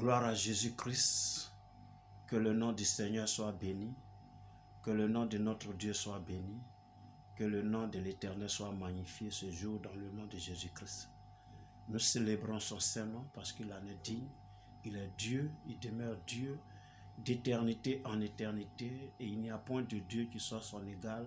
Gloire à Jésus-Christ, que le nom du Seigneur soit béni, que le nom de notre Dieu soit béni, que le nom de l'Éternel soit magnifié ce jour dans le nom de Jésus-Christ. Nous célébrons son Saint-Nom parce qu'il en est digne, il est Dieu, il demeure Dieu d'éternité en éternité et il n'y a point de Dieu qui soit son égal,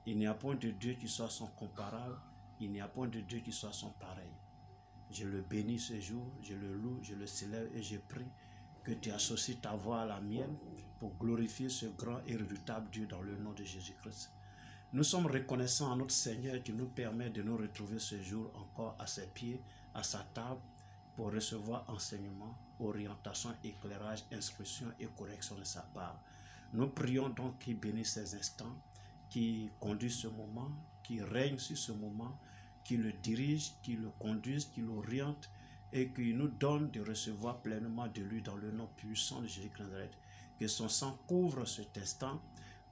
il n'y a point de Dieu qui soit son comparable, il n'y a point de Dieu qui soit son pareil. Je le bénis ce jour, je le loue, je le célèbre et je prie que tu associes ta voix à la mienne pour glorifier ce grand et redoutable Dieu dans le nom de Jésus-Christ. Nous sommes reconnaissants à notre Seigneur qui nous permet de nous retrouver ce jour encore à ses pieds, à sa table, pour recevoir enseignement, orientation, éclairage, instruction et correction de sa part. Nous prions donc qu'il bénisse ces instants, qu'il conduise ce moment, qu'il règne sur ce moment, qu'il le dirige, qu'il le conduise, qu'il l'oriente et qu'il nous donne de recevoir pleinement de lui dans le nom puissant de Jésus-Christ. Que son sang couvre cet instant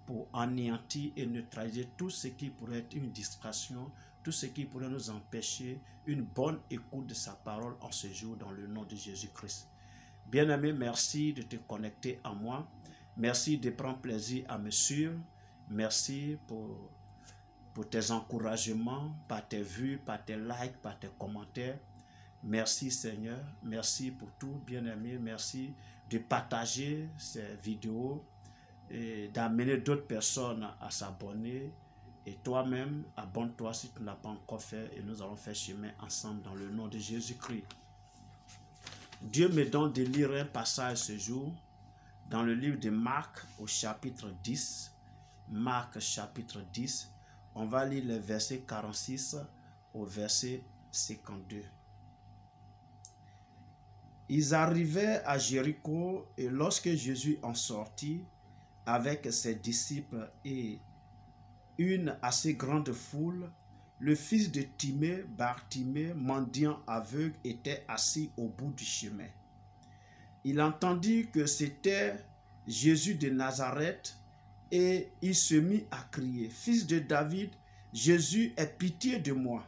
pour anéantir et neutraliser tout ce qui pourrait être une distraction, tout ce qui pourrait nous empêcher une bonne écoute de sa parole en ce jour dans le nom de Jésus-Christ. Bien-aimé, merci de te connecter à moi. Merci de prendre plaisir à me suivre. Merci pour tes encouragements, par tes vues, par tes likes, par tes commentaires. Merci Seigneur, merci pour tout, bien-aimé. Merci de partager ces vidéos et d'amener d'autres personnes à s'abonner. Et toi-même, abonne-toi si tu ne l'as pas encore fait et nous allons faire chemin ensemble dans le nom de Jésus-Christ. Dieu me donne de lire un passage ce jour dans le livre de Marc au chapitre 10. Marc chapitre 10. On va lire les versets 46 au verset 52. Ils arrivaient à Jéricho et lorsque Jésus en sortit avec ses disciples et une assez grande foule, le fils de Timée, Bartimée, mendiant aveugle, était assis au bout du chemin. Il entendit que c'était Jésus de Nazareth et il se mit à crier, « Fils de David, Jésus, aie pitié de moi. »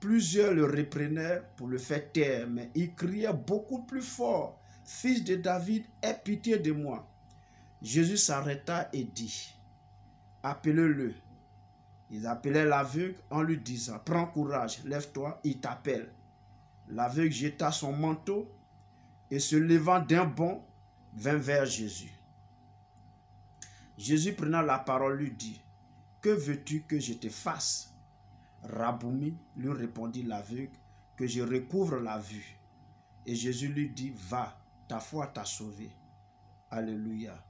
Plusieurs le reprenaient pour le faire taire, mais il criait beaucoup plus fort, « Fils de David, aie pitié de moi. » Jésus s'arrêta et dit, « Appelez-le. » Ils appelaient l'aveugle en lui disant, « Prends courage, lève-toi, il t'appelle. » L'aveugle jeta son manteau et se levant d'un bond, vint vers Jésus. Jésus prenant la parole lui dit, « Que veux-tu que je te fasse? » Raboumi, lui répondit l'aveugle, « Que je recouvre la vue. » Et Jésus lui dit, « Va, ta foi t'a sauvé. » Alléluia.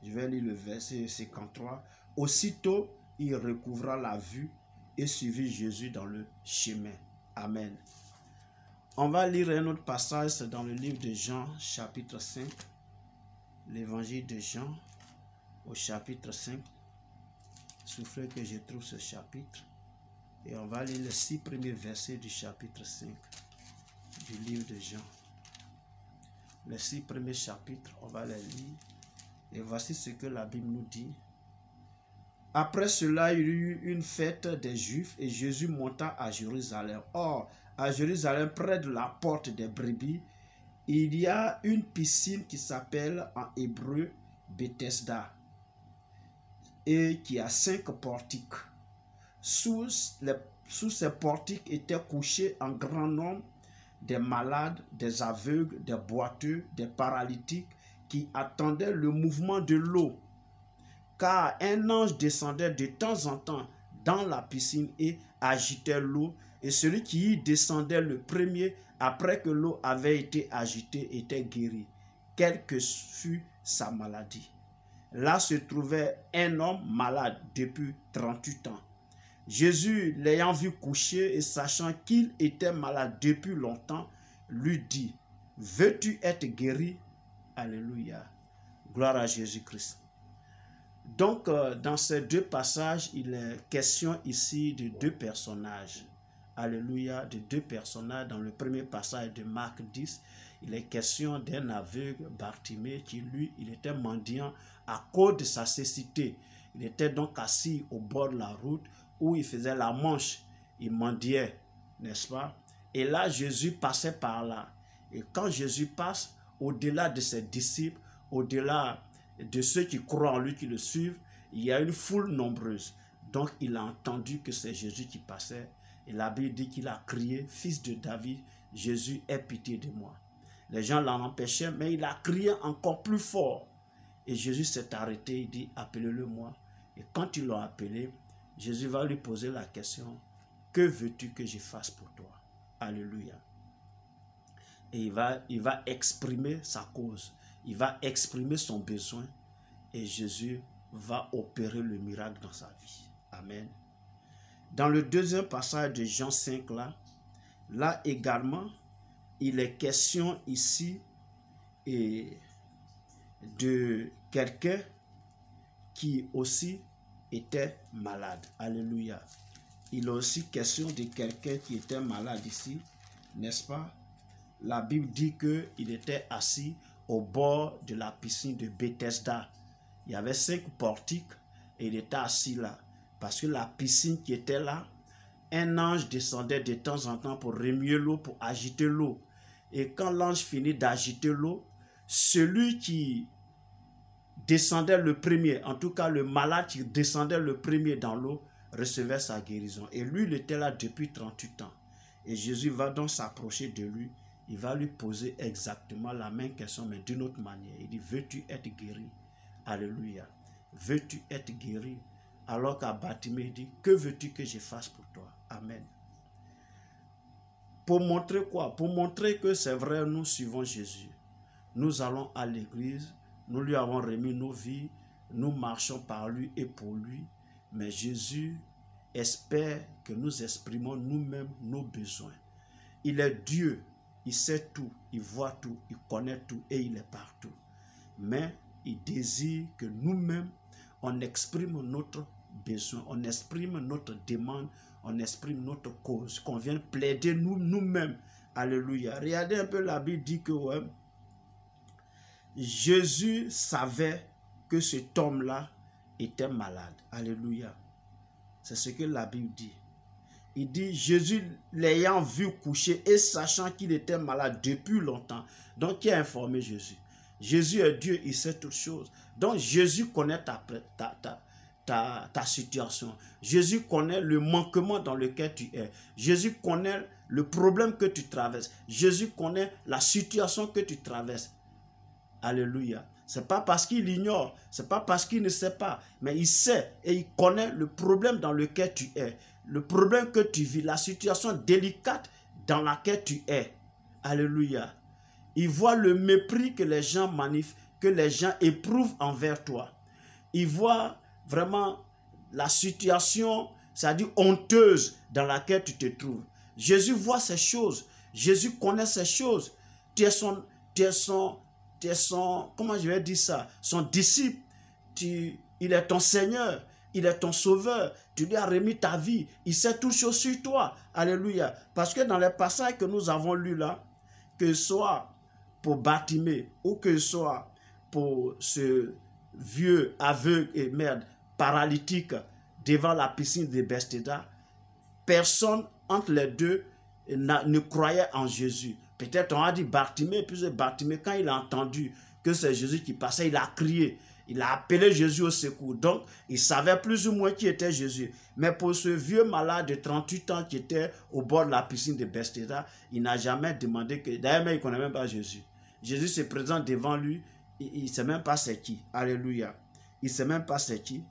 Je vais lire le verset 53. Aussitôt, il recouvra la vue et suivit Jésus dans le chemin. Amen. On va lire un autre passage dans le livre de Jean, chapitre 5. L'évangile de Jean, au chapitre 5. Souffrez que je trouve ce chapitre. Et on va lire les 6 premiers versets du chapitre 5 du livre de Jean. Les 6 premiers chapitres, on va les lire. Et voici ce que la Bible nous dit. Après cela, il y eut une fête des Juifs et Jésus monta à Jérusalem. Or, à Jérusalem, près de la porte des brebis, il y a une piscine qui s'appelle en hébreu Bethesda et qui a 5 portiques. Sous ces portiques étaient couchés en grand nombre des malades, des aveugles, des boiteux, des paralytiques qui attendaient le mouvement de l'eau. Car un ange descendait de temps en temps dans la piscine et agitait l'eau. Et celui qui y descendait le premier, après que l'eau avait été agitée, était guéri, quelle que fût sa maladie. Là se trouvait un homme malade depuis 38 ans. Jésus, l'ayant vu coucher et sachant qu'il était malade depuis longtemps, lui dit, « Veux-tu être guéri? » Alléluia. Gloire à Jésus-Christ. Donc, dans ces 2 passages, il est question ici de 2 personnages. Alléluia, de 2 personnages. Dans le premier passage de Marc 10, il est question d'un aveugle, Bartimée, qui lui, il était mendiant à cause de sa cécité. Il était donc assis au bord de la route où il faisait la manche. Il mendiait, n'est-ce pas? Et là, Jésus passait par là. Et quand Jésus passe, au-delà de ses disciples, au-delà de ceux qui croient en lui, qui le suivent, il y a une foule nombreuse. Donc il a entendu que c'est Jésus qui passait. Et la Bible dit qu'il a crié, « Fils de David, Jésus, aie pitié de moi. » Les gens l'en empêchaient, mais il a crié encore plus fort. Et Jésus s'est arrêté, il dit, « Appelez-le moi. » Et quand ils l'ont appelé, Jésus va lui poser la question, « Que veux-tu que je fasse pour toi? » Alléluia. Et il va exprimer sa cause. Il va exprimer son besoin. Et Jésus va opérer le miracle dans sa vie. Amen. Dans le deuxième passage de Jean 5, là également, il est question ici de quelqu'un qui aussi était malade. Alléluia. Il est aussi question de quelqu'un qui était malade ici, n'est-ce pas? La Bible dit qu'il était assis au bord de la piscine de Bethesda. Il y avait 5 portiques et il était assis là. Parce que la piscine qui était là, un ange descendait de temps en temps pour remuer l'eau, pour agiter l'eau. Et quand l'ange finit d'agiter l'eau, celui qui descendait le premier, en tout cas le malade qui descendait le premier dans l'eau, recevait sa guérison. Et lui, il était là depuis 38 ans. Et Jésus va donc s'approcher de lui. Il va lui poser exactement la même question, mais d'une autre manière. Il dit, veux-tu être guéri? Alléluia. Veux-tu être guéri? Alors qu'à Bartimée, il dit, que veux-tu que je fasse pour toi? Amen. Pour montrer quoi? Pour montrer que c'est vrai, nous suivons Jésus. Nous allons à l'église, nous lui avons remis nos vies, nous marchons par lui et pour lui. Mais Jésus espère que nous exprimons nous-mêmes nos besoins. Il est Dieu, il sait tout, il voit tout, il connaît tout et il est partout. Mais il désire que nous-mêmes, on exprime notre besoin, on exprime notre demande, on exprime notre cause, qu'on vienne plaider nous-mêmes. Alléluia. Regardez un peu, la Bible dit que ouais, Jésus savait que cet homme-là était malade. Alléluia. C'est ce que la Bible dit. Il dit, Jésus l'ayant vu coucher et sachant qu'il était malade depuis longtemps. Donc, qui a informé Jésus? Jésus est Dieu, il sait toutes choses. Donc, Jésus connaît ta situation. Jésus connaît le manquement dans lequel tu es. Jésus connaît le problème que tu traverses. Jésus connaît la situation que tu traverses. Alléluia. Ce n'est pas parce qu'il ignore, ce n'est pas parce qu'il ne sait pas, mais il sait et il connaît le problème dans lequel tu es, le problème que tu vis, la situation délicate dans laquelle tu es. Alléluia. Il voit le mépris que les gens manifestent, que les gens éprouvent envers toi. Il voit vraiment la situation, c'est-à-dire honteuse dans laquelle tu te trouves. Jésus voit ces choses. Jésus connaît ces choses. Tu es son, comment je vais dire ça, son disciple. Il est ton Seigneur. Il est ton sauveur. Tu lui as remis ta vie. Il sait toutes choses sur toi. Alléluia. Parce que dans les passages que nous avons lus là, que ce soit pour Bartimée ou que ce soit pour ce vieux aveugle et paralytique devant la piscine de Bethesda, personne entre les deux ne croyait en Jésus. Peut-être on a dit Bartimée, puis Bartimée, quand il a entendu que c'est Jésus qui passait, il a crié. Il a appelé Jésus au secours. Donc, il savait plus ou moins qui était Jésus. Mais pour ce vieux malade de 38 ans qui était au bord de la piscine de Bethesda, il n'a jamais demandé que... D'ailleurs, il ne connaît même pas Jésus. Jésus se présente devant lui. Il ne sait même pas c'est qui. Alléluia. Il ne sait même pas c'est qui.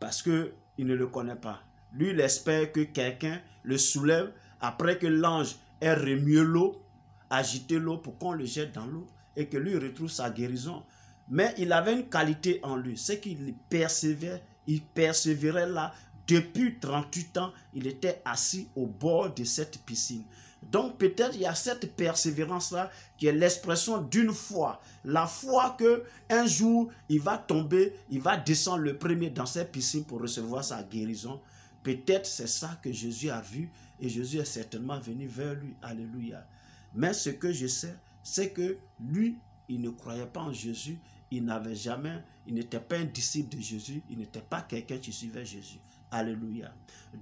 Parce qu'il ne le connaît pas. Lui, il espère que quelqu'un le soulève après que l'ange ait remué l'eau, agité l'eau pour qu'on le jette dans l'eau et que lui retrouve sa guérison. Mais il avait une qualité en lui, c'est qu'il persévérait là. Depuis 38 ans, il était assis au bord de cette piscine. Donc peut-être il y a cette persévérance-là qui est l'expression d'une foi. La foi que un jour, il va tomber, il va descendre le premier dans cette piscine pour recevoir sa guérison. Peut-être c'est ça que Jésus a vu et Jésus est certainement venu vers lui. Alléluia. Mais ce que je sais, c'est que lui, il ne croyait pas en Jésus. Il n'était pas un disciple de Jésus. Il n'était pas quelqu'un qui suivait Jésus. Alléluia.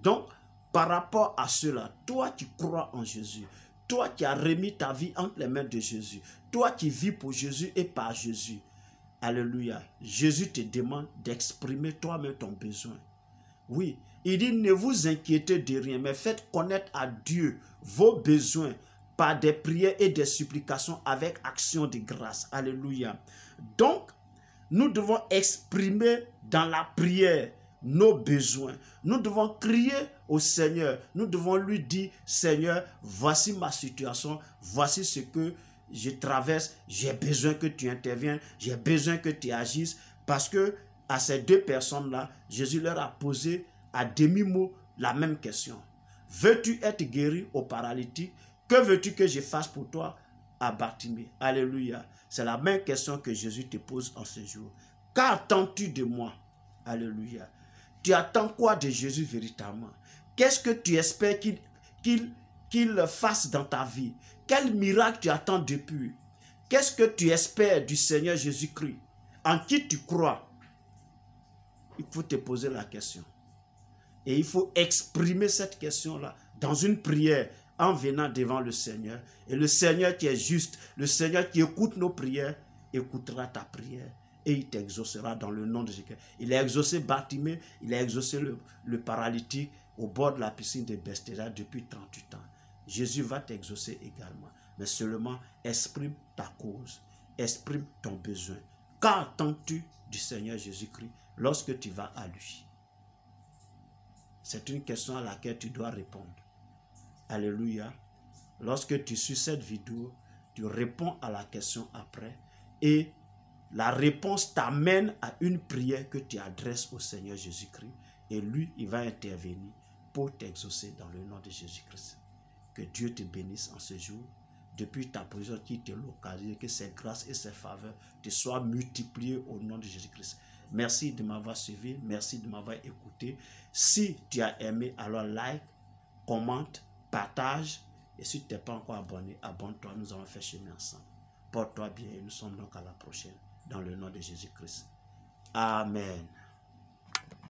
Donc, par rapport à cela, toi qui crois en Jésus, Toi qui as remis ta vie entre les mains de Jésus. Toi qui vis pour Jésus et par Jésus. Alléluia. Jésus te demande d'exprimer toi-même ton besoin. Oui, il dit ne vous inquiétez de rien, mais faites connaître à Dieu vos besoins par des prières et des supplications avec action de grâce. Alléluia. Donc, nous devons exprimer dans la prière nos besoins. Nous devons crier au Seigneur. Nous devons lui dire, Seigneur, voici ma situation, voici ce que je traverse. J'ai besoin que tu interviennes, j'ai besoin que tu agisses. Parce que à ces deux personnes-là, Jésus leur a posé à demi-mot la même question. Veux-tu être guéri au paralytique? Que veux-tu que je fasse pour toi à Bartimée? Alléluia. C'est la même question que Jésus te pose en ce jour. Qu'attends-tu de moi? Alléluia. Tu attends quoi de Jésus véritablement? Qu'est-ce que tu espères qu'il fasse dans ta vie? Quel miracle tu attends depuis? Qu'est-ce que tu espères du Seigneur Jésus-Christ? En qui tu crois? Il faut te poser la question. Et il faut exprimer cette question-là dans une prière en venant devant le Seigneur. Et le Seigneur qui est juste, le Seigneur qui écoute nos prières, écoutera ta prière. Et il t'exaucera dans le nom de Jésus. Il a exaucé Bartimée, il a exaucé le paralytique au bord de la piscine de Bethesda depuis 38 ans. Jésus va t'exaucer également. Mais seulement exprime ta cause, exprime ton besoin. Qu'attends-tu du Seigneur Jésus-Christ lorsque tu vas à lui? C'est une question à laquelle tu dois répondre. Alléluia. Lorsque tu suis cette vidéo, tu réponds à la question après et la réponse t'amène à une prière que tu adresses au Seigneur Jésus-Christ et lui, il va intervenir pour t'exaucer dans le nom de Jésus-Christ. Que Dieu te bénisse en ce jour. Depuis ta position qui te localise, que ses grâces et ses faveurs te soient multipliées au nom de Jésus-Christ. Merci de m'avoir suivi, merci de m'avoir écouté. Si tu as aimé, alors like, commente, partage. Et si tu n'es pas encore abonné, abonne-toi. Nous allons faire chemin ensemble. Porte-toi bien et nous sommes donc à la prochaine. Dans le nom de Jésus-Christ. Amen.